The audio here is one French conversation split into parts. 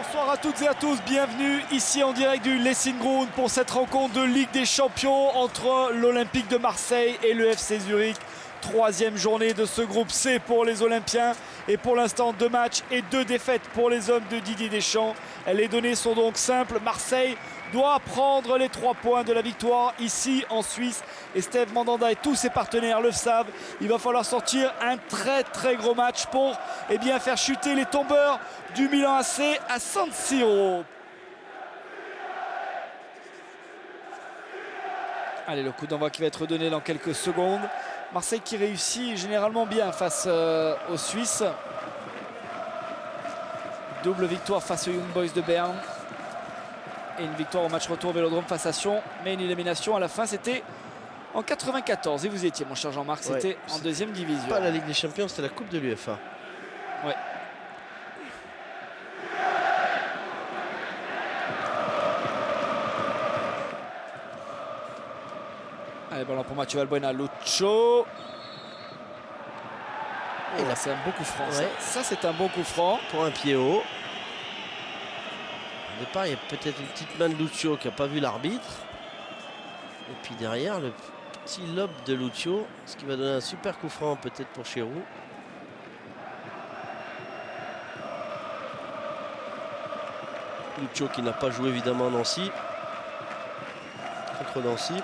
Bonsoir à toutes et à tous, bienvenue ici en direct du Lessing Ground pour cette rencontre de Ligue des Champions entre l'Olympique de Marseille et le FC Zurich. Troisième journée de ce groupe C pour les Olympiens et pour l'instant 2 matchs et 2 défaites pour les hommes de Didier Deschamps. Les données sont donc simples, Marseille doit prendre les 3 points de la victoire ici en Suisse et Steve Mandanda et tous ses partenaires le savent. Il va falloir sortir un très gros match pour faire chuter les tombeurs du Milan AC à San Siro. Allez, le coup d'envoi qui va être donné dans quelques secondes. Marseille qui réussit généralement bien face aux Suisses. Double victoire face aux Young Boys de Berne. Et une victoire au match retour Vélodrome face à Sion. Mais une élimination à la fin, c'était en 94. Et vous étiez, mon cher Jean-Marc, c'était en 2e division. Pas la Ligue des Champions, c'était la Coupe de l'UEFA. Ouais. Allez, ballon pour Mathieu Valbuena, Lucho. Et là, c'est un beau coup franc. Ouais. Ça c'est un bon coup franc. Pour un pied haut. Au départ, il y a peut-être une petite main de Lucho qui n'a pas vu l'arbitre. Et puis derrière, le petit lob de Lucho, ce qui va donner un super coup franc peut-être pour Chérou. Lucho qui n'a pas joué évidemment à Nancy. Contre Nancy.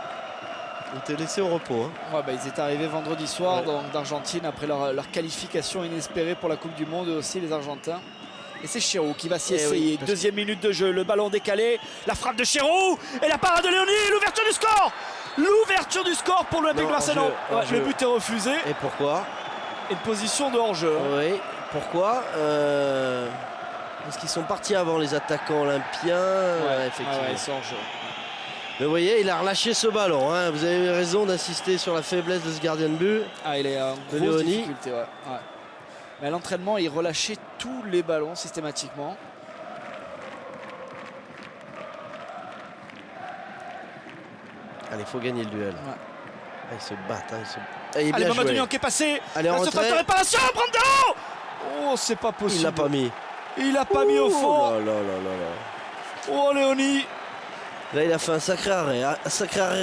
Il était laissé au repos. Ouais, ils étaient arrivés vendredi soir d'Argentine après leur qualification inespérée pour la Coupe du Monde aussi, les Argentins. Et c'est Chérou qui va s'y essayer. Oui, 2e minute de jeu, le ballon décalé, la frappe de Chérou et la parade de Léoni, l'ouverture du score. L'ouverture du score pour l'Olympique de Marseille. Le but est refusé. Et pourquoi? Une position de hors-jeu. Oui, pourquoi Est-ce qu'ils sont partis avant les attaquants olympiens? Effectivement. Ils sont hors-jeu. Mais vous voyez, il a relâché ce ballon. Vous avez raison d'insister sur la faiblesse de ce gardien de but. Il est en grosse difficulté. Mais à l'entraînement, il relâchait tous les ballons systématiquement. Allez, il faut gagner le duel. Ils se battent. Allez, Mamadou Niang qui est passé. Allez, en retrait. De réparation, Brandao. Oh, c'est pas possible. Il l'a pas mis. Il l'a pas mis au fond. Oh, Léoni. Là, il a fait un sacré arrêt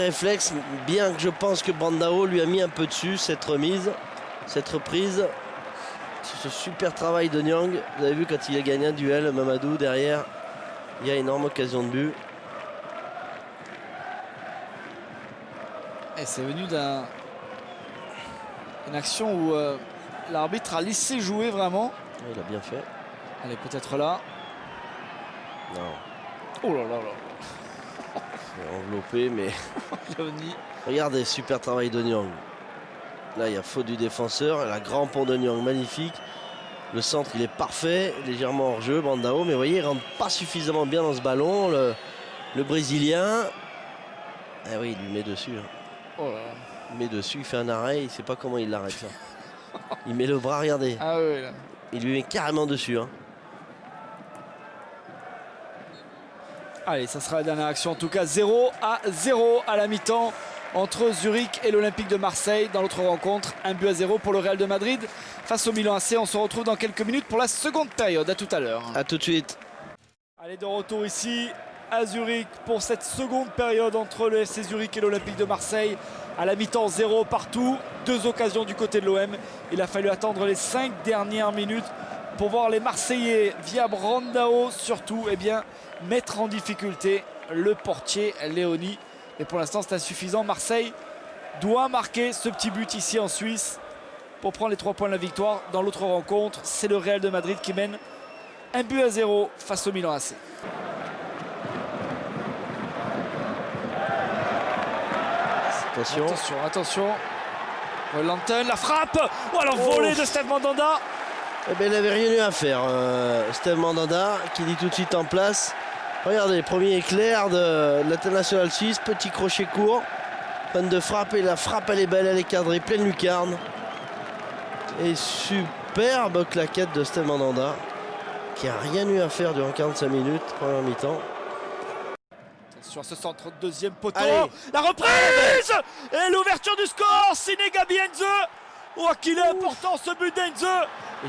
réflexe, bien que je pense que Brandao lui a mis un peu dessus cette remise, cette reprise. Ce super travail de Niang. Vous avez vu quand il a gagné un duel, Mamadou derrière, il y a énorme occasion de but. Et c'est venu d'une action où l'arbitre a laissé jouer vraiment. Il a bien fait. Elle est peut-être là. Non. Oh là là là. C'est enveloppé, mais... Regardez, super travail de Niang. Là, il y a faute du défenseur. La grand pont de Niang, magnifique. Le centre, il est parfait, légèrement hors jeu, Brandao. Mais vous voyez, il ne rentre pas suffisamment bien dans ce ballon. Le Brésilien. Ah oui, il lui met dessus. Oh là là. Il met dessus, il fait un arrêt. Il ne sait pas comment il l'arrête, ça. Il met le bras, regardez. Ah oui, là. Il lui met carrément dessus. Allez, ça sera la dernière action. En tout cas, 0-0 à la mi-temps entre Zurich et l'Olympique de Marseille. Dans l'autre rencontre, 1-0 pour le Real de Madrid face au Milan AC. On se retrouve dans quelques minutes pour la seconde période. À tout à l'heure. À tout de suite. Allez, de retour ici à Zurich pour cette seconde période entre le FC Zurich et l'Olympique de Marseille. À la mi-temps, 0 partout. 2 occasions du côté de l'OM. Il a fallu attendre les 5 dernières minutes pour voir les Marseillais, via Brandao surtout, mettre en difficulté le portier Léoni. Et pour l'instant, c'est insuffisant. Marseille doit marquer ce petit but ici en Suisse pour prendre les 3 points de la victoire. Dans l'autre rencontre, c'est le Real de Madrid qui mène 1-0 face au Milan AC. Attention. Lanten, la frappe. Oh, alors volée de Steve Mandanda. Il n'avait rien eu à faire, Steve Mandanda, qui dit tout de suite en place. Regardez, premier éclair de l'international suisse, petit crochet court, panne de frappe, et la frappe elle est belle, elle est cadrée, pleine lucarne. Et superbe claquette de Steve Mandanda, qui n'a rien eu à faire durant 45 minutes, première mi-temps. Sur ce centre, 2e poteau. Allez. La reprise et l'ouverture du score, signé Gabi Heinze. Oh, qu'il est important ce but d'Heinze.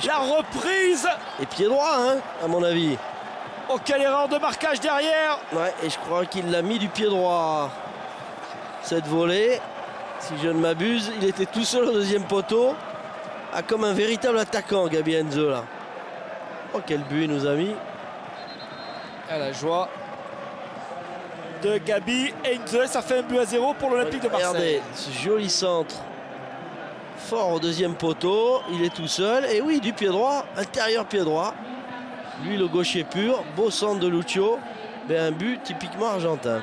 La reprise. Et pied droit, hein, à mon avis. Oh, quelle erreur de marquage derrière. Ouais, et je crois qu'il l'a mis du pied droit. Cette volée, si je ne m'abuse, il était tout seul au deuxième poteau. Ah, comme un véritable attaquant, Gabi Heinze là. Oh, quel but il nous a mis. À la joie de Gabi Heinze, ça fait 1-0 pour l'Olympique de Marseille. Regardez ce joli centre. Fort au deuxième poteau, il est tout seul. Et oui, du pied droit, intérieur pied droit. Lui, le gaucher pur, beau centre de Lucio. Mais un but typiquement argentin.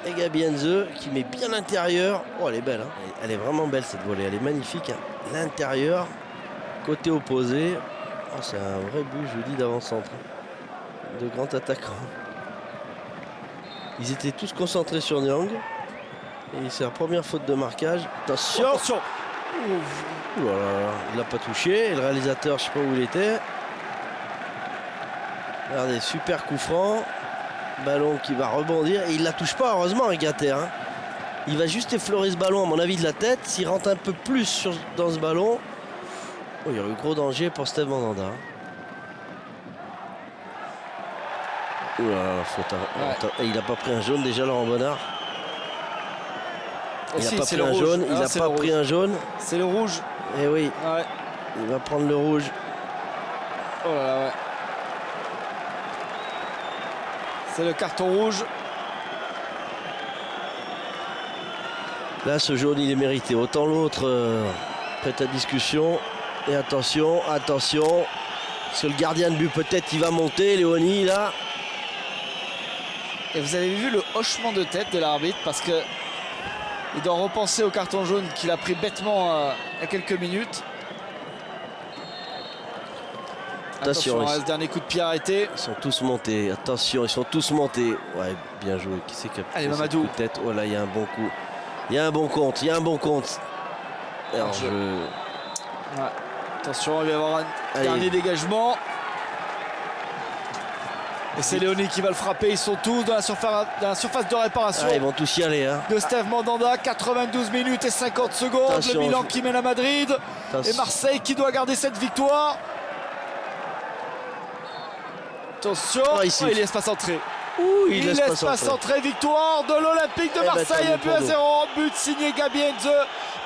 Et Gabi Heinze qui met bien l'intérieur. Oh, elle est belle, hein. Elle est vraiment belle cette volée, elle est magnifique, hein. L'intérieur, côté opposé. Oh, c'est un vrai but, je vous dis, d'avant-centre. De grand attaquant. Ils étaient tous concentrés sur Nyang. Et c'est la première faute de marquage. Attention, Attention. Ouh là là, il n'a pas touché. Et le réalisateur, je ne sais pas où il était. Regardez, super coup franc. Ballon qui va rebondir. Et il ne la touche pas, heureusement, Gater, hein. Il va juste effleurer ce ballon, à mon avis, de la tête. S'il rentre un peu plus dans ce ballon, oh, il y aurait eu gros danger pour Steve Mandanda. Ouh là là, faute. Ouais. Et il n'a pas pris un jaune déjà, Laurent Bonnard. Il n'a Si, pas c'est pris le un rouge. jaune. Il Ah, n'a c'est pas le pris rouge. un jaune. C'est le rouge. Et oui, Ouais. il va prendre le rouge. Oh là là, ouais. C'est le carton rouge. Là, ce jaune, il est mérité. Autant l'autre, prête à discussion. Et attention, attention. Parce que le gardien de but, peut-être, il va monter, Léoni, là. Et vous avez vu le hochement de tête de l'arbitre parce que il doit repenser au carton jaune qu'il a pris bêtement il y a quelques minutes. Attention, à ce dernier coup de pied arrêté. Ils sont tous montés. Attention, ils sont tous montés. Ouais, bien joué. Qui c'est qui a pris Allez, ce Mamadou. coup de tête? Oh là, il y a un bon coup. Il y a un bon compte, il y a un bon compte. Alors, Ouais. Attention, il va y avoir un Allez. dernier dégagement. Et c'est Léoni qui va le frapper. Ils sont tous dans la surface de réparation. Ils vont tous y aller, hein. De Steve Mandanda, 92 minutes et 50 secondes. Attention, le Milan qui mène à Madrid. Attention. Et Marseille qui doit garder cette victoire. Attention, Ici. il laisse pas entrer. Ouh, Il laisse pas entrer. Victoire de l'Olympique de Eh ben, Marseille, tant mieux 1-0. But signé Gabi Heinze.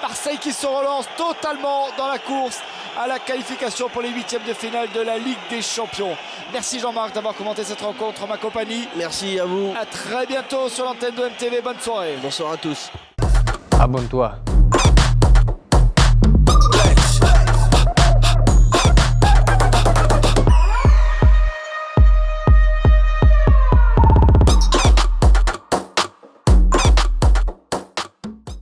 Marseille qui se relance totalement dans la course à la qualification pour les huitièmes de finale de la Ligue des Champions. Merci Jean-Marc d'avoir commenté cette rencontre en ma compagnie. Merci à vous. À très bientôt sur l'antenne de MTV. Bonne soirée. Bonsoir à tous. Abonne-toi.